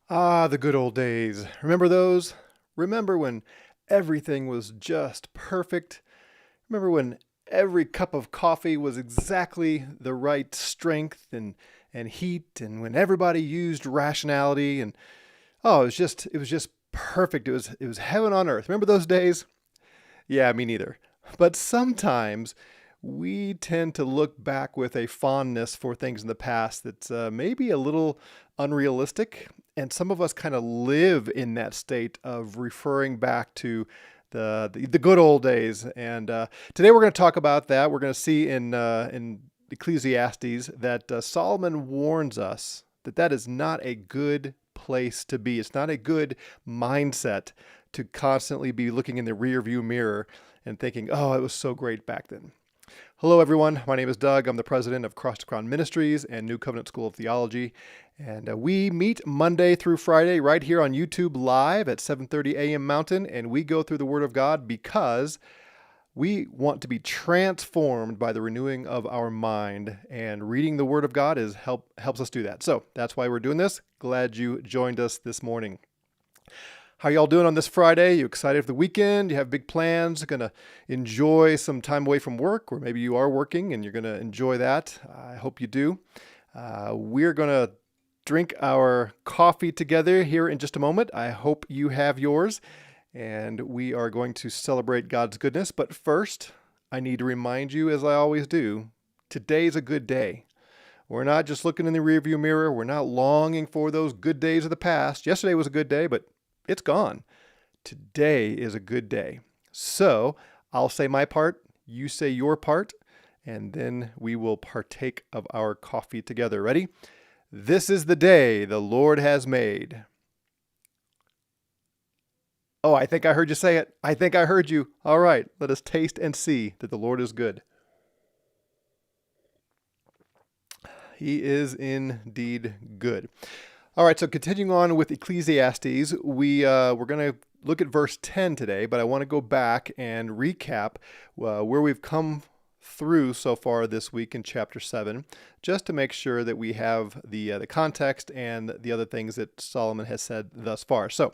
Ah, the good old days. Remember those? Remember when everything was just perfect? Remember when every cup of coffee was exactly the right strength and heat, and when everybody used rationality, and it was just perfect. It was heaven on earth. Remember those days? Yeah, me neither. But sometimes we tend to look back with a fondness for things in the past that's maybe a little unrealistic. And some of us kind of live in that state of referring back to the good old days. And today we're going to talk about that. We're going to see in Ecclesiastes that Solomon warns us that that is not a good place to be. It's not a good mindset to constantly be looking in the rear view mirror and thinking, oh, it was so great back then. Hello, everyone. My name is Doug. I'm the president of Cross to Crown Ministries and New Covenant School of Theology. And we meet Monday through Friday right here on YouTube live at 7:30 a.m. Mountain. And we go through the Word of God because we want to be transformed by the renewing of our mind. And reading the Word of God helps us do that. So that's why we're doing this. Glad you joined us this morning. How y'all doing on this Friday? You excited for the weekend? You have big plans? Going to enjoy some time away from work, or maybe you are working and you're going to enjoy that. I hope you do. We're going to drink our coffee together here in just a moment. I hope you have yours, and we are going to celebrate God's goodness. But first, I need to remind you, as I always do, today's a good day. We're not just looking in the rearview mirror. We're not longing for those good days of the past. Yesterday was a good day, but it's gone. Today is a good day. So I'll say my part, you say your part, and then we will partake of our coffee together. Ready? This is the day the Lord has made. Oh, I think I heard you say it. I think I heard you. All right, let us taste and see that the Lord is good. He is indeed good. All right, so continuing on with Ecclesiastes, we're going to look at verse 10 today, but I want to go back and recap where we've come through so far this week in chapter 7, just to make sure that we have the context and the other things that Solomon has said thus far. So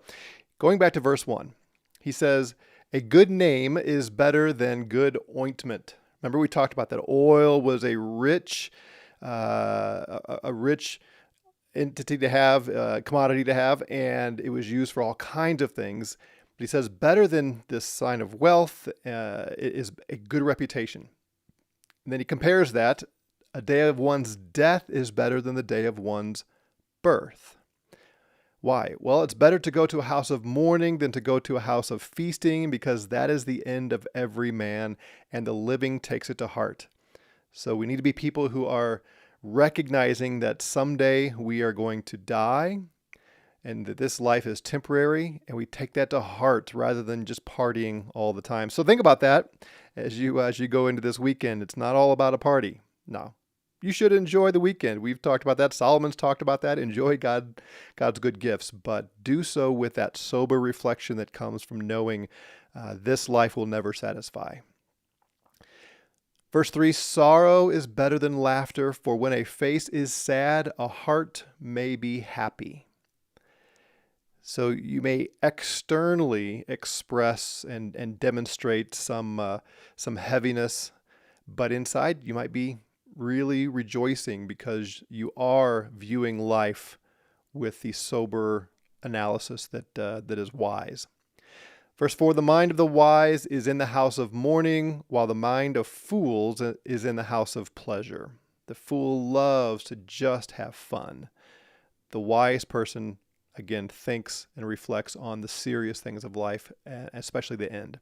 going back to verse 1, he says, "A good name is better than good ointment." Remember we talked about that oil was a rich entity to have, commodity to have, and it was used for all kinds of things. But he says, better than this sign of wealth is a good reputation. And then he compares that, a day of one's death is better than the day of one's birth. Why? Well, it's better to go to a house of mourning than to go to a house of feasting, because that is the end of every man, and the living takes it to heart. So we need to be people who are recognizing that someday we are going to die and that this life is temporary, and we take that to heart rather than just partying all the time. So think about that as you go into this weekend. It's not all about a party. No. You should enjoy the weekend. We've talked about that. Solomon's talked about that. Enjoy God's good gifts, but do so with that sober reflection that comes from knowing this life will never satisfy. Verse 3, sorrow is better than laughter, for when a face is sad, a heart may be happy. So you may externally express and demonstrate some heaviness, but inside you might be really rejoicing because you are viewing life with the sober analysis that is wise. Verse 4, the mind of the wise is in the house of mourning, while the mind of fools is in the house of pleasure. The fool loves to just have fun. The wise person, again, thinks and reflects on the serious things of life, especially the end.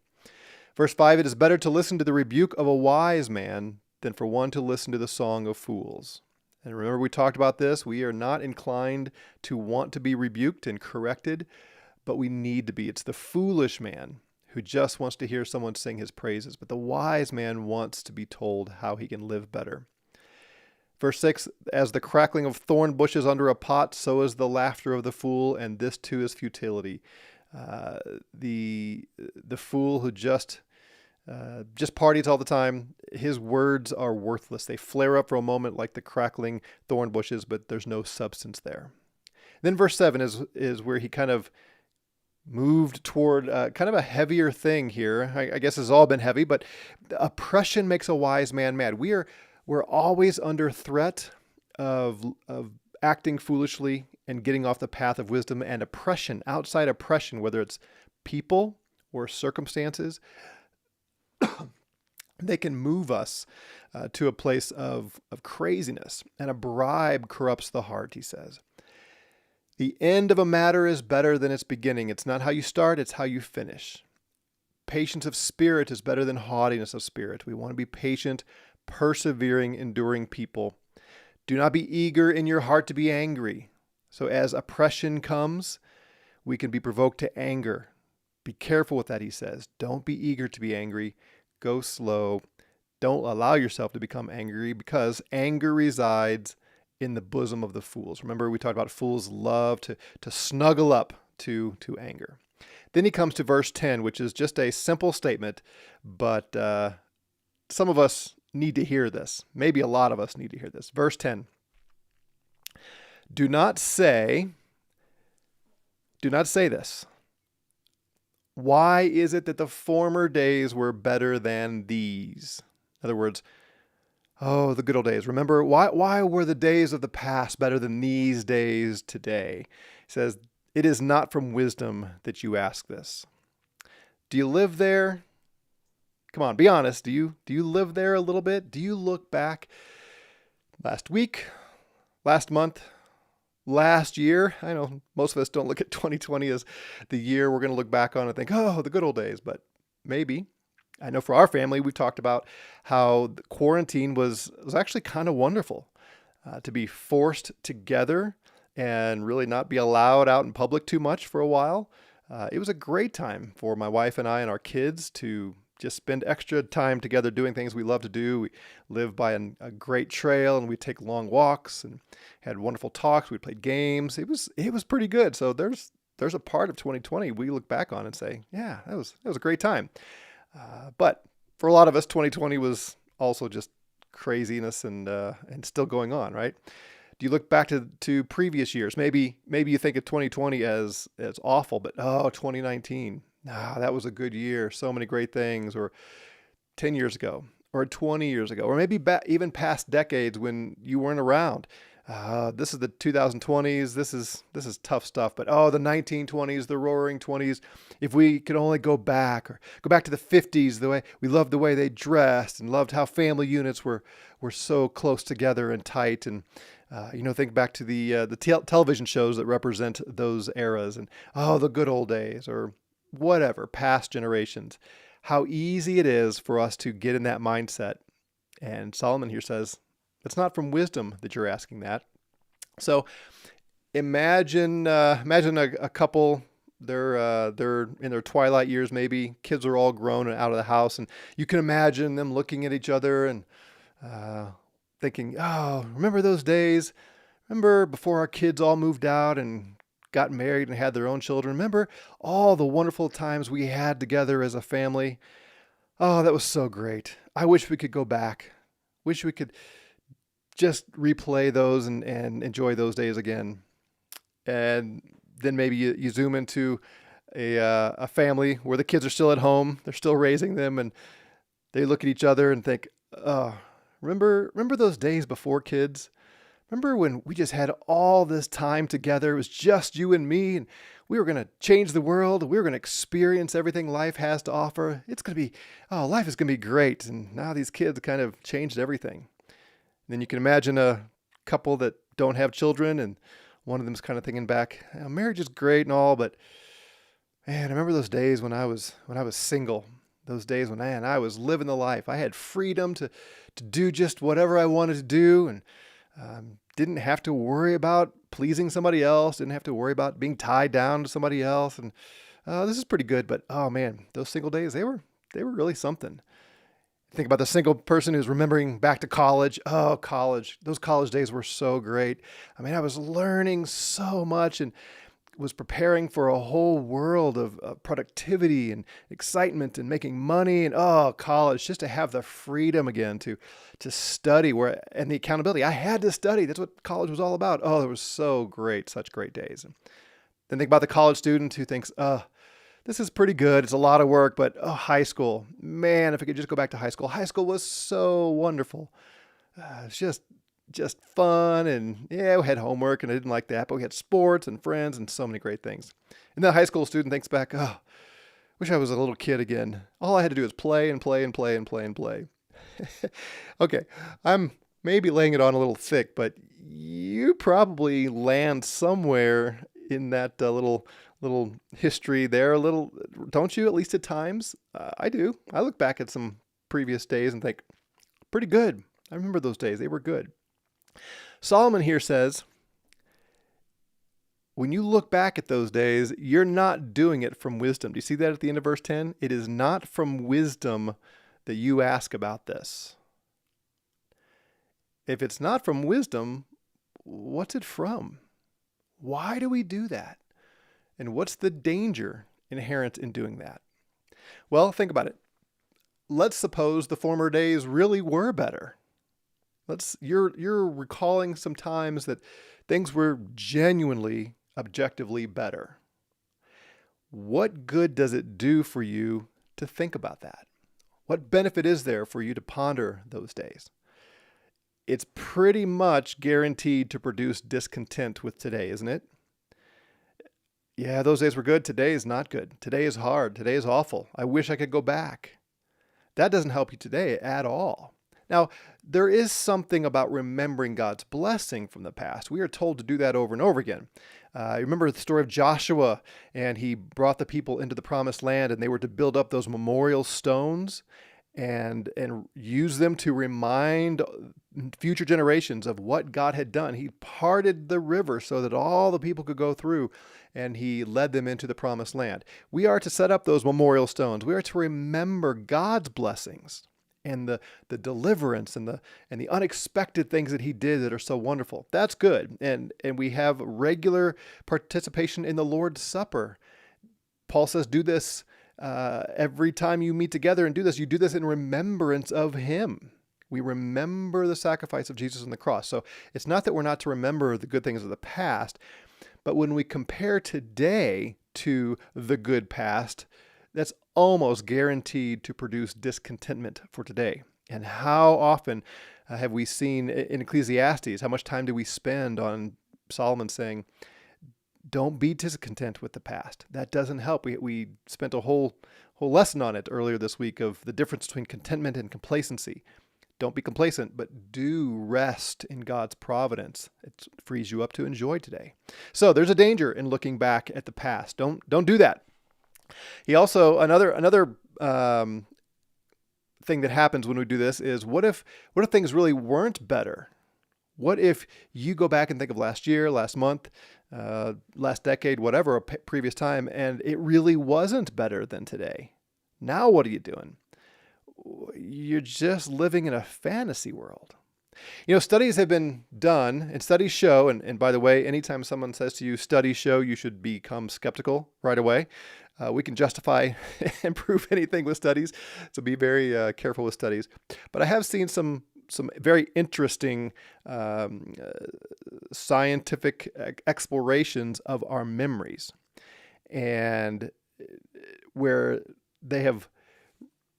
Verse 5, it is better to listen to the rebuke of a wise man than for one to listen to the song of fools. And remember, we talked about this. We are not inclined to want to be rebuked and corrected, but we need to be. It's the foolish man who just wants to hear someone sing his praises, but the wise man wants to be told how he can live better. Verse 6, as the crackling of thorn bushes under a pot, so is the laughter of the fool, and this too is futility. The fool who just parties all the time, his words are worthless. They flare up for a moment like the crackling thorn bushes, but there's no substance there. Then verse 7 is where he kind of moved toward kind of a heavier thing here. I guess it's all been heavy, but oppression makes a wise man mad. We're always under threat of acting foolishly and getting off the path of wisdom, and oppression, outside oppression, whether it's people or circumstances, they can move us to a place of craziness. And a bribe corrupts the heart, he says. The end of a matter is better than its beginning. It's not how you start, it's how you finish. Patience of spirit is better than haughtiness of spirit. We want to be patient, persevering, enduring people. Do not be eager in your heart to be angry. So as oppression comes, we can be provoked to anger. Be careful with that, he says. Don't be eager to be angry. Go slow. Don't allow yourself to become angry, because anger resides in the bosom of the fools. Remember, we talked about fools love to snuggle up to anger. Then he comes to verse 10, which is just a simple statement, but some of us need to hear this. Maybe a lot of us need to hear this. Verse 10. Do not say this. Why is it that the former days were better than these? In other words, oh, the good old days. Remember, why were the days of the past better than these days today? He says, it is not from wisdom that you ask this. Do you live there? Come on, be honest. Do you live there a little bit? Do you look back last week, last month, last year? I know most of us don't look at 2020 as the year we're going to look back on and think, oh, the good old days, but maybe. I know for our family, we've talked about how the quarantine was actually kind of wonderful, to be forced together and really not be allowed out in public too much for a while. It was a great time for my wife and I and our kids to just spend extra time together doing things we love to do. We lived by a great trail, and we'd take long walks and had wonderful talks. We played games. It was pretty good. So there's a part of 2020 we look back on and say, yeah, that was a great time. But for a lot of us, 2020 was also just craziness and still going on, right? Do you look back to previous years? Maybe you think of 2020 as awful, but 2019, that was a good year. So many great things. Or 10 years ago, or 20 years ago, or maybe even past decades when you weren't around. This is the 2020s. This is tough stuff. But the 1920s, the Roaring 20s. If we could only go back, or go back to the 50s, the way we loved the way they dressed and loved how family units were so close together and tight. And think back to the television shows that represent those eras, and the good old days, or whatever, past generations. How easy it is for us to get in that mindset. And Solomon here says, it's not from wisdom that you're asking that. So imagine a couple. They're in their twilight years. Maybe kids are all grown and out of the house, and you can imagine them looking at each other and thinking, "Oh, remember those days? Remember before our kids all moved out and got married and had their own children? Remember all the wonderful times we had together as a family? Oh, that was so great. I wish we could go back. Wish we could just replay those and enjoy those days again." And then maybe you zoom into a family where the kids are still at home. They're still raising them, and they look at each other and think, "Oh, remember those days before kids? Remember when we just had all this time together? It was just you and me, and we were going to change the world. We were going to experience everything life has to offer. Life is going to be great. And now these kids kind of changed everything." And then you can imagine a couple that don't have children, and one of them's kind of thinking back, marriage is great and all, but man, I remember those days when I was single. Those days when I was living the life. I had freedom to do just whatever I wanted to do, and didn't have to worry about pleasing somebody else. Didn't have to worry about being tied down to somebody else. And this is pretty good, but oh man, those single days, they were really something. Think about the single person who's remembering back to college. Oh, college. Those college days were so great. I mean, I was learning so much, and was preparing for a whole world of productivity and excitement and making money and college, just to have the freedom again to study and the accountability. I had to study. That's what college was all about. Oh, it was so great, such great days. And then think about the college student who thinks, this is pretty good. It's a lot of work, but high school, man, if I could just go back to high school. High school was so wonderful. It's just fun, and yeah, we had homework and I didn't like that, but we had sports and friends and so many great things. And the high school student thinks back, wish I was a little kid again. All I had to do was play and play and play and play and play. Okay, I'm maybe laying it on a little thick, but you probably land somewhere in that little history there a little, don't you, at least at times? I do. I look back at some previous days and think, pretty good. I remember those days. They were good. Solomon here says, when you look back at those days, you're not doing it from wisdom. Do you see that at the end of verse 10? It is not from wisdom that you ask about this. If it's not from wisdom, what's it from? Why do we do that? And what's the danger inherent in doing that? Well, think about it. Let's suppose the former days really were better. You're recalling some times that things were genuinely, objectively better. What good does it do for you to think about that? What benefit is there for you to ponder those days? It's pretty much guaranteed to produce discontent with today, isn't it? Yeah, those days were good. Today is not good. Today is hard. Today is awful. I wish I could go back. That doesn't help you today at all. Now, there is something about remembering God's blessing from the past. We are told to do that over and over again. Remember the story of Joshua, and he brought the people into the promised land, and they were to build up those memorial stones and use them to remind future generations of what God had done. He parted the river so that all the people could go through, and he led them into the promised land. We are to set up those memorial stones. We are to remember God's blessings and the deliverance and the unexpected things that he did that are so wonderful. That's good. And we have regular participation in the Lord's Supper. Paul says, do this every time you meet together and do this. You do this in remembrance of him. We remember the sacrifice of Jesus on the cross. So it's not that we're not to remember the good things of the past, but when we compare today to the good past, that's almost guaranteed to produce discontentment for today. And how often have we seen in Ecclesiastes, how much time do we spend on Solomon saying, don't be discontent with the past. That doesn't help. We spent a whole lesson on it earlier this week of the difference between contentment and complacency. Don't be complacent, but do rest in God's providence. It frees you up to enjoy today. So there's a danger in looking back at the past. Don't do that. He also, another thing that happens when we do this is, what if things really weren't better? What if you go back and think of last year, last month, last decade, whatever, a previous time, and it really wasn't better than today? Now what are you doing? You're just living in a fantasy world. Studies have been done, and studies show, and by the way, anytime someone says to you, studies show, you should become skeptical right away. We can justify and prove anything with studies, so be very careful with studies. But I have seen some very interesting scientific explorations of our memories, and where they have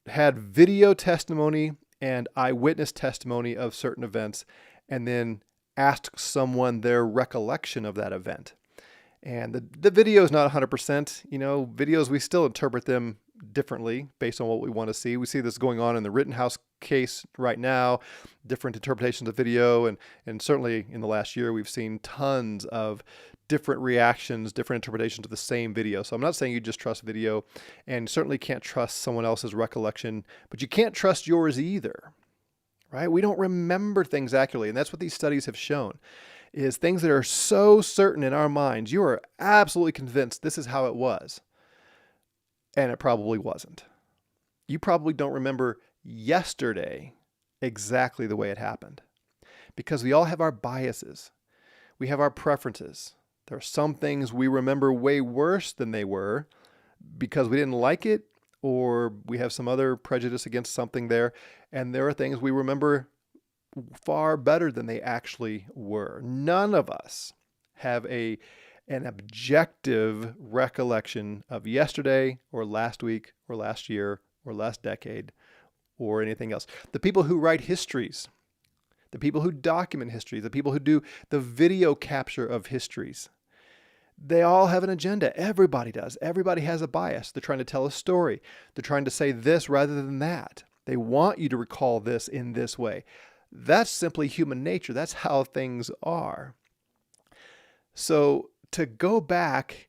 had video testimony and eyewitness testimony of certain events, and then asked someone their recollection of that event. And the video is not 100%. Videos, we still interpret them differently based on what we want to see. We see this going on in the Rittenhouse case right now, different interpretations of video. And certainly in the last year, we've seen tons of different reactions, different interpretations of the same video. So I'm not saying you just trust video, and certainly can't trust someone else's recollection, but you can't trust yours either, right? We don't remember things accurately. And that's what these studies have shown, is things that are so certain in our minds. You are absolutely convinced this is how it was. And it probably wasn't. You probably don't remember yesterday exactly the way it happened, because we all have our biases. We have our preferences. There are some things we remember way worse than they were because we didn't like it or we have some other prejudice against something there. And there are things we remember far better than they actually were. None of us have an objective recollection of yesterday or last week or last year or last decade or anything else. The people who write histories, the people who document history, the people who do the video capture of histories, they all have an agenda. Everybody does. Everybody has a bias. They're trying to tell a story. They're trying to say this rather than that. They want you to recall this in this way. That's simply human nature. That's how things are. So to go back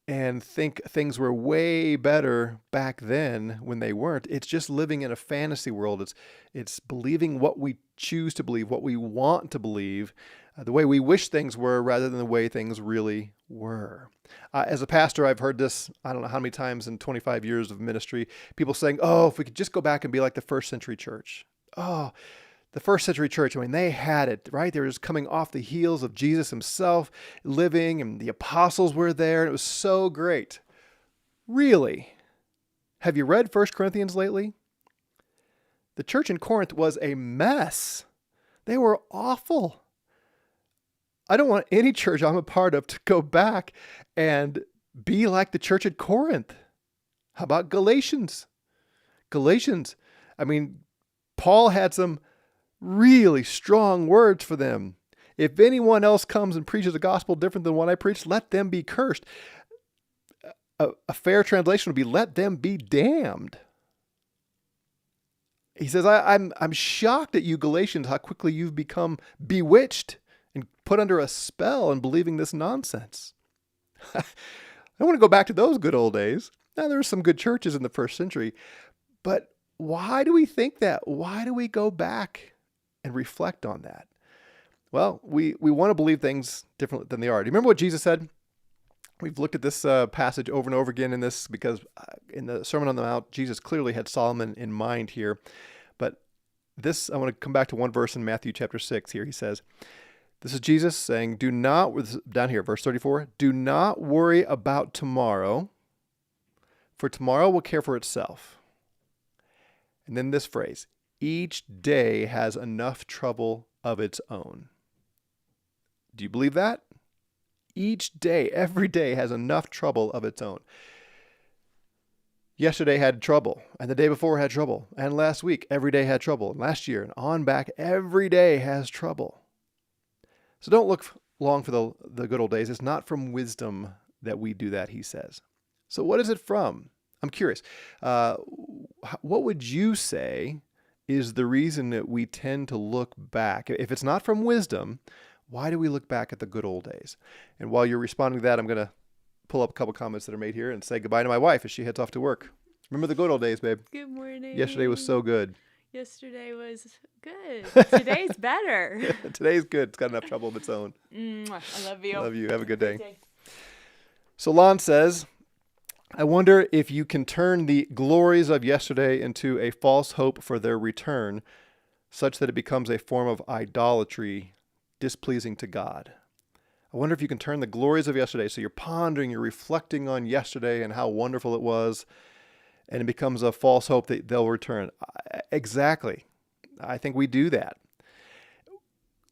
and think things were way better back then when they weren't, it's just living in a fantasy world. It's believing what we choose to believe, what we want to believe, the way we wish things were rather than the way things really were. As a pastor, I've heard this, I don't know how many times in 25 years of ministry, people saying, oh, if we could just go back and be like the first century church. Oh, the first century church, I mean, they had it, right? They were just coming off the heels of Jesus himself living, and the apostles were there, and it was so great. Really? Have you read 1 Corinthians lately? The church in Corinth was a mess. They were awful. I don't want any church I'm a part of to go back and be like the church at Corinth. How about Galatians? Galatians, I mean, Paul had some really strong words for them. If anyone else comes and preaches a gospel different than what I preach, let them be cursed. A fair translation would be, let them be damned. He says, I'm shocked at you Galatians, how quickly you've become bewitched and put under a spell in believing this nonsense. I want to go back to those good old days. Now, there were some good churches in the first century, but why do we think that? Why do we go back and reflect on that? Well, we want to believe things differently than they are. Do you remember what Jesus said? We've looked at this passage over and over again in this because in the Sermon on the Mount, Jesus clearly had Solomon in mind here. But this, I want to come back to one verse in Matthew chapter 6 here. He says, this is Jesus saying, down here, verse 34, do not worry about tomorrow, for tomorrow will care for itself. And then this phrase, each day has enough trouble of its own. Do you believe that? Each day, every day has enough trouble of its own. Yesterday had trouble, and the day before had trouble, and last week, every day had trouble, and last year, and on back, every day has trouble. So don't look long for the good old days. It's not from wisdom that we do that, he says. So what is it from? I'm curious. What would you say is the reason that we tend to look back? If it's not from wisdom, why do we look back at the good old days? And while you're responding to that, I'm going to pull up a couple comments that are made here and say goodbye to my wife as she heads off to work. Remember the good old days, babe? Good morning. Yesterday was so good. Yesterday was good. Today's better. Today's good. It's got enough trouble of its own. I love you. Love you. Have a good day. So Lon says, I wonder if you can turn the glories of yesterday into a false hope for their return, such that it becomes a form of idolatry displeasing to God. I wonder if you can turn the glories of yesterday, so you're pondering, you're reflecting on yesterday and how wonderful it was, and it becomes a false hope that they'll return. Exactly. I think we do that.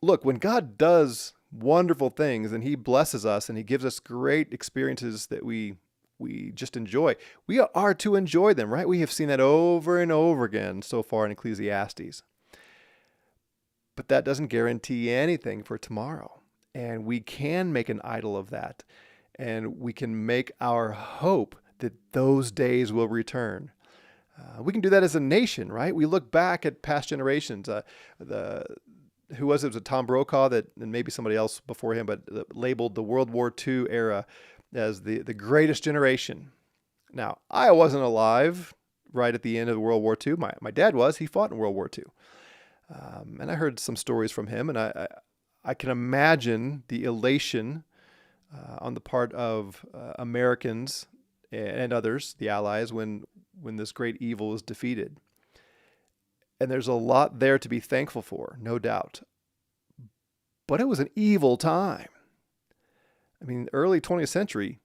Look, when God does wonderful things and he blesses us and he gives us great experiences that we just enjoy, we are to enjoy them, right? We have seen that over and over again so far in Ecclesiastes. But that doesn't guarantee anything for tomorrow. And we can make an idol of that. And we can make our hope that those days will return. We can do that as a nation, right? We look back at past generations. Who was it? It was Tom Brokaw and maybe somebody else before him, but labeled the World War II era as the greatest generation. Now, I wasn't alive right at the end of World War II. My dad was. He fought in World War II. And I heard some stories from him, and I can imagine the elation on the part of Americans and others, the Allies, when this great evil was defeated. And there's a lot there to be thankful for, no doubt. But it was an evil time. I mean, early 20th century,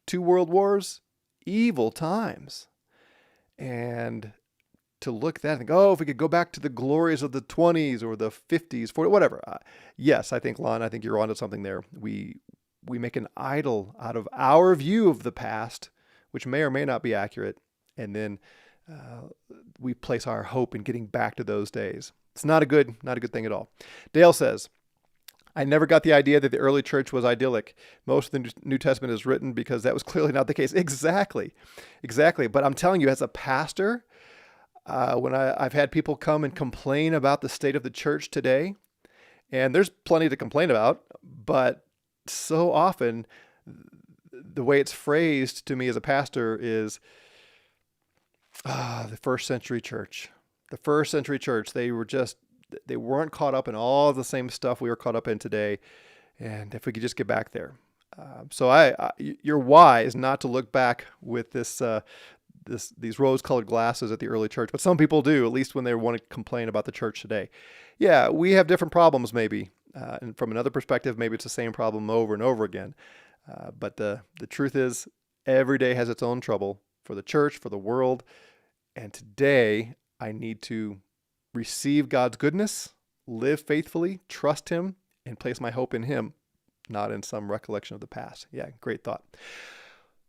2 world wars, evil times. And to look at that and think, oh, if we could go back to the glories of the 20s or the 50s, 40s, whatever. Yes, I think, Lon, I think you're onto something there. We make an idol out of our view of the past, which may or may not be accurate, and then we place our hope in getting back to those days. It's not a good thing at all. Dale says, I never got the idea that the early church was idyllic. Most of the New Testament is written because that was clearly not the case. Exactly. But I'm telling you, as a pastor, when I've had people come and complain about the state of the church today, and there's plenty to complain about, but so often the way it's phrased to me as a pastor is the first century church. The first century church, they weren't caught up in all the same stuff we were caught up in today. And if we could just get back there. So your why is not to look back with these rose-colored glasses at the early church, but some people do, at least when they want to complain about the church today. Yeah, we have different problems maybe. And from another perspective, maybe it's the same problem over and over again. But the truth is, every day has its own trouble for the church, for the world. And today, I need to receive God's goodness, live faithfully, trust Him, and place my hope in Him, not in some recollection of the past. Yeah, great thought.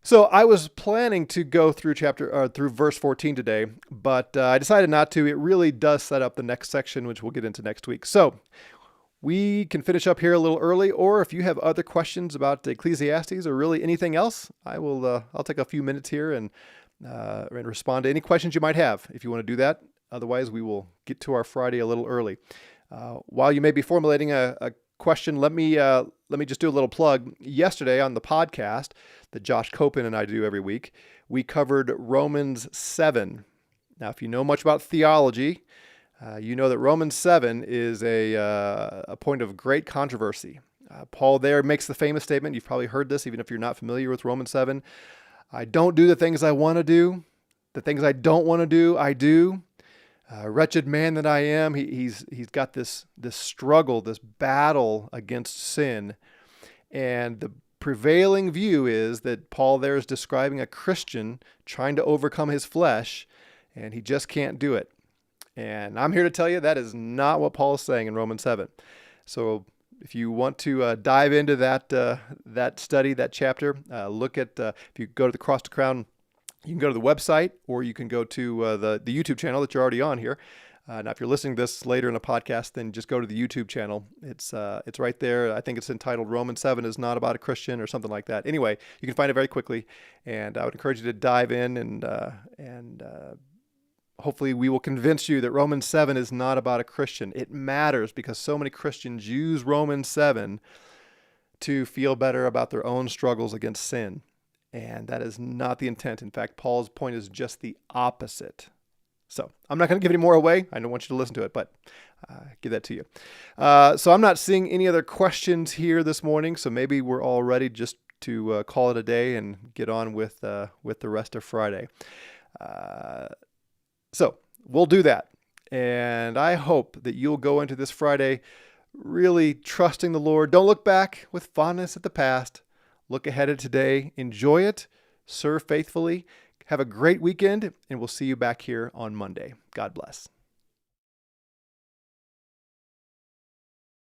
So I was planning to go through through verse 14 today, but I decided not to. It really does set up the next section, which we'll get into next week. So we can finish up here a little early, or if you have other questions about Ecclesiastes or really anything else, I'll take a few minutes here and respond to any questions you might have if you want to do that. Otherwise, we will get to our Friday a little early. While you may be formulating a question, let me just do a little plug. Yesterday on the podcast that Josh Copen and I do every week, we covered Romans 7. Now, if you know much about theology, you know that Romans 7 is a point of great controversy. Paul there makes the famous statement. You've probably heard this, even if you're not familiar with Romans 7. I don't do the things I want to do. The things I don't want to do, I do. Wretched man that I am, he's got this struggle, this battle against sin. And the prevailing view is that Paul there is describing a Christian trying to overcome his flesh, and he just can't do it. And I'm here to tell you that is not what Paul is saying in Romans 7. So if you want to dive into that study, that chapter, look at, if you go to the Cross to Crown, you can go to the website, or you can go to the YouTube channel that you're already on here. Now, if you're listening to this later in a podcast, then just go to the YouTube channel. It's right there. I think it's entitled Romans 7 is not about a Christian or something like that. Anyway, you can find it very quickly, and I would encourage you to dive in and hopefully we will convince you that Romans 7 is not about a Christian. It matters because so many Christians use Romans 7 to feel better about their own struggles against sin. And that is not the intent. In fact, Paul's point is just the opposite. So I'm not going to give any more away. I don't want you to listen to it, but give that to you. So I'm not seeing any other questions here this morning. So maybe we're all ready just to call it a day and get on with the rest of Friday. So we'll do that. And I hope that you'll go into this Friday really trusting the Lord. Don't look back with fondness at the past. Look ahead at today. Enjoy it. Serve faithfully. Have a great weekend, and we'll see you back here on Monday. God bless.